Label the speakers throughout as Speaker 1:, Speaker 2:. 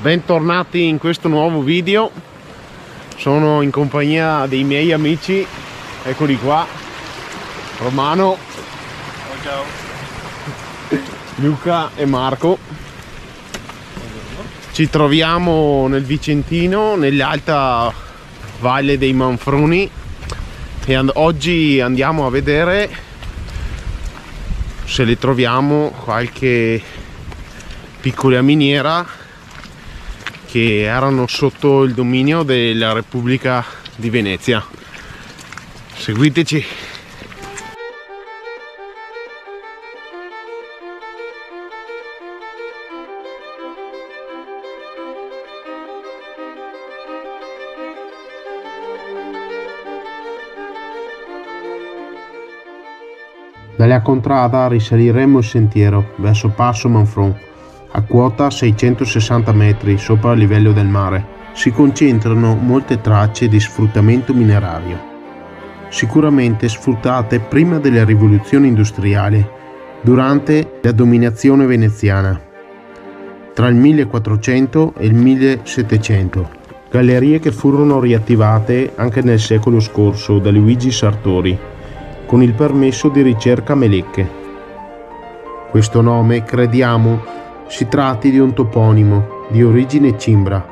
Speaker 1: Bentornati in questo nuovo video. Sono in compagnia dei miei amici, eccoli qua, Romano,
Speaker 2: ciao,
Speaker 1: Luca e Marco. Ci troviamo nel Vicentino, nell'alta valle dei Manfroni, e oggi andiamo a vedere se le troviamo qualche piccola miniera che erano sotto il dominio della Repubblica di Venezia. Seguiteci. Dalla contrada risaliremo il sentiero verso Passo Manfron, a quota 660 metri sopra il livello del mare. Si concentrano molte tracce di sfruttamento minerario, sicuramente sfruttate prima della rivoluzione industriale, durante la dominazione veneziana, tra il 1400 e il 1700. Gallerie che furono riattivate anche nel secolo scorso da Luigi Sartori, con il permesso di ricerca Melecche. Questo nome, crediamo, si tratti di un toponimo di origine cimbra.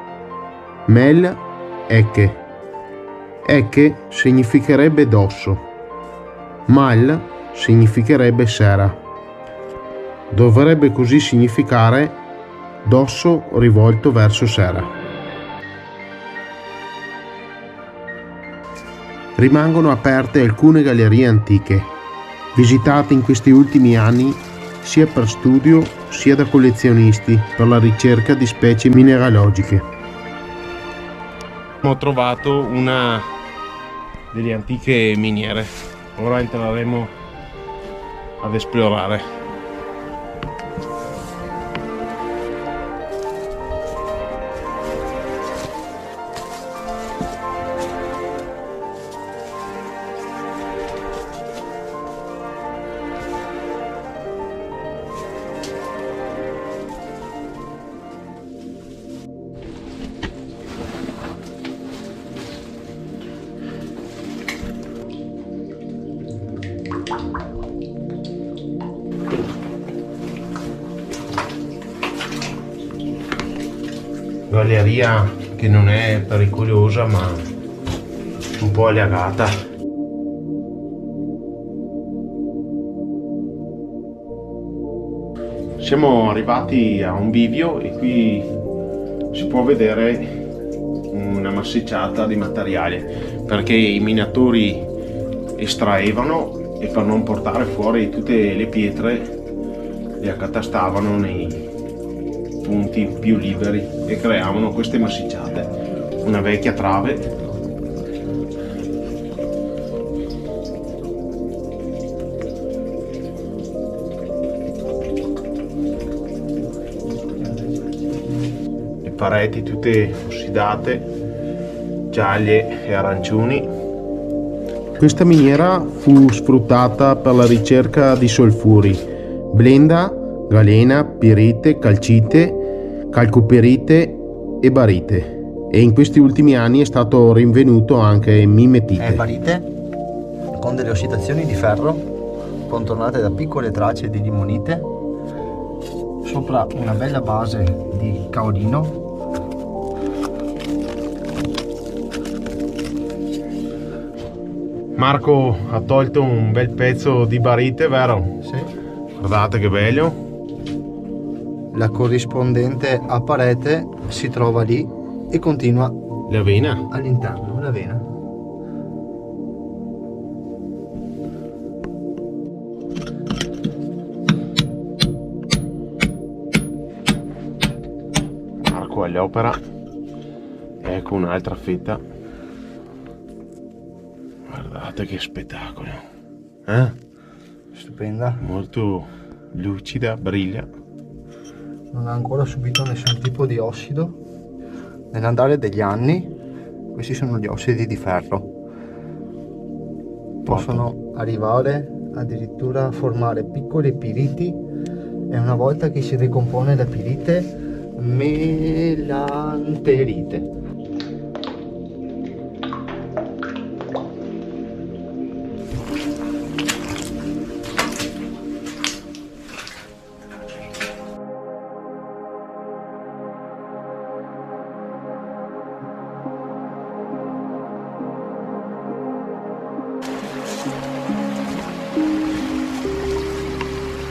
Speaker 1: Mel Ecche. Ecche significherebbe dosso. Mal significherebbe sera. Dovrebbe così significare dosso rivolto verso sera. Rimangono aperte alcune gallerie antiche, visitate in questi ultimi anni sia per studio sia da collezionisti per la ricerca di specie mineralogiche. Ho trovato una delle antiche miniere, ora entreremo ad esplorare. Galleria che non è pericolosa ma un po' allagata. Siamo arrivati a un bivio e qui si può vedere una massicciata di materiale, perché i minatori estraevano e per non portare fuori tutte le pietre le accatastavano nei punti più liberi e creavano queste massicciate. Una vecchia trave, le pareti tutte ossidate, gialle e arancioni. Questa miniera fu sfruttata per la ricerca di solfuri, blenda, galena, pirite, calcite, calcoperite e barite, e in questi ultimi anni è stato rinvenuto anche mimetite.
Speaker 2: Barite con delle ossidazioni di ferro contornate da piccole tracce di limonite, sopra una bella base di caolino.
Speaker 1: Marco ha tolto un bel pezzo di barite, vero?
Speaker 2: Sì.
Speaker 1: Guardate che bello.
Speaker 2: La corrispondente a parete si trova lì e continua
Speaker 1: La vena.
Speaker 2: all'interno, la vena.
Speaker 1: Marco all'opera. Ecco un'altra fetta. Guardate che spettacolo.
Speaker 2: Stupenda.
Speaker 1: Molto lucida, briglia.
Speaker 2: Non ha ancora subito nessun tipo di ossido. Nell'andare degli anni, questi sono gli ossidi di ferro. Possono arrivare addirittura a formare piccoli piriti, e una volta che si ricompone la pirite dell'anterite.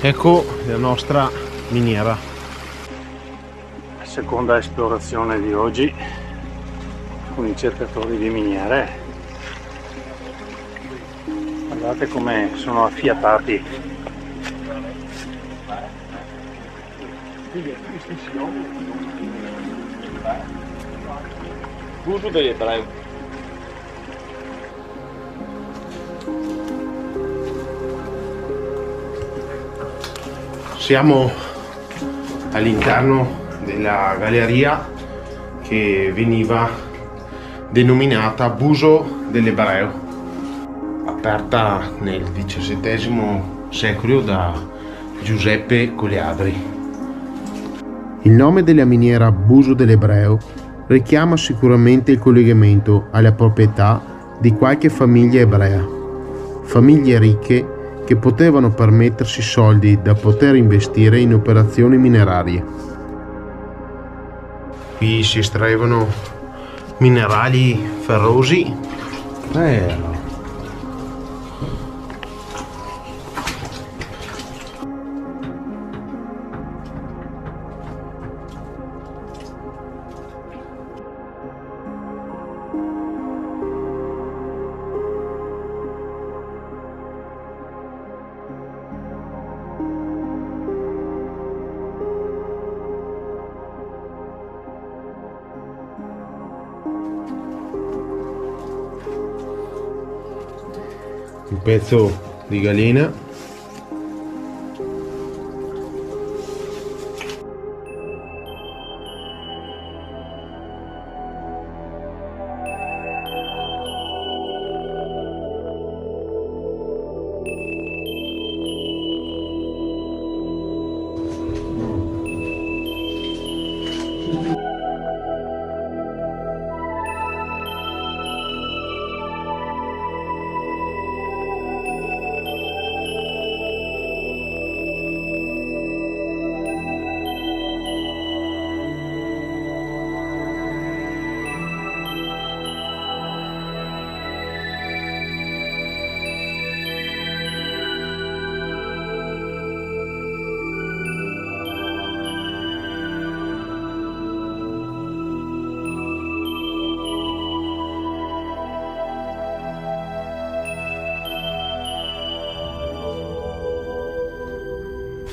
Speaker 1: Ecco la nostra miniera.
Speaker 3: Seconda esplorazione di oggi con i cercatori di miniere. Guardate come sono affiatati.
Speaker 4: Buso degli ebrei.
Speaker 1: Siamo all'interno della galleria che veniva denominata Buso dell'Ebreo, aperta nel XVII secolo da Giuseppe Coleadri. Il nome della miniera Buso dell'Ebreo richiama sicuramente il collegamento alle proprietà di qualche famiglia ebrea, famiglie ricche che potevano permettersi soldi da poter investire in operazioni minerarie. Qui si estraevano minerali ferrosi. Un pezzo di galena.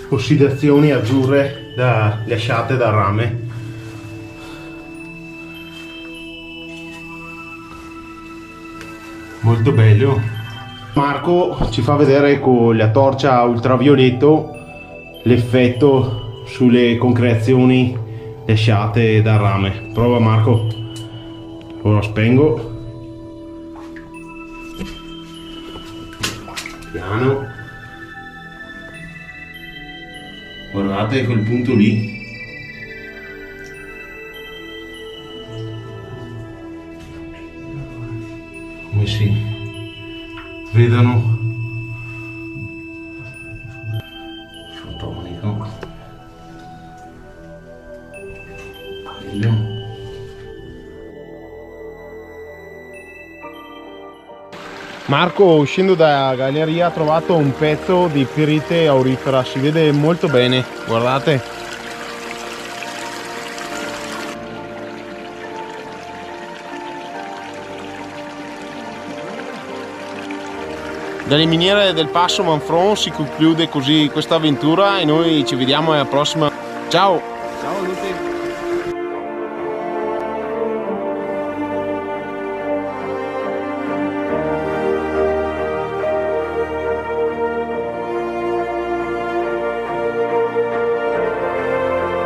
Speaker 1: Ossidazioni azzurre lasciate dal rame. Molto bello. Marco ci fa vedere con la torcia ultravioletto l'effetto sulle concreazioni lasciate dal rame. Prova Marco. Ora spengo. Piano. Guardate quel punto lì. Come si vedono. Fotonico. Bello. Marco, uscendo dalla galleria, ha trovato un pezzo di pirite aurifera, si vede molto bene, guardate. Dalle miniere del Passo Manfron si conclude così questa avventura e noi ci vediamo alla prossima. Ciao!
Speaker 4: Ciao a tutti!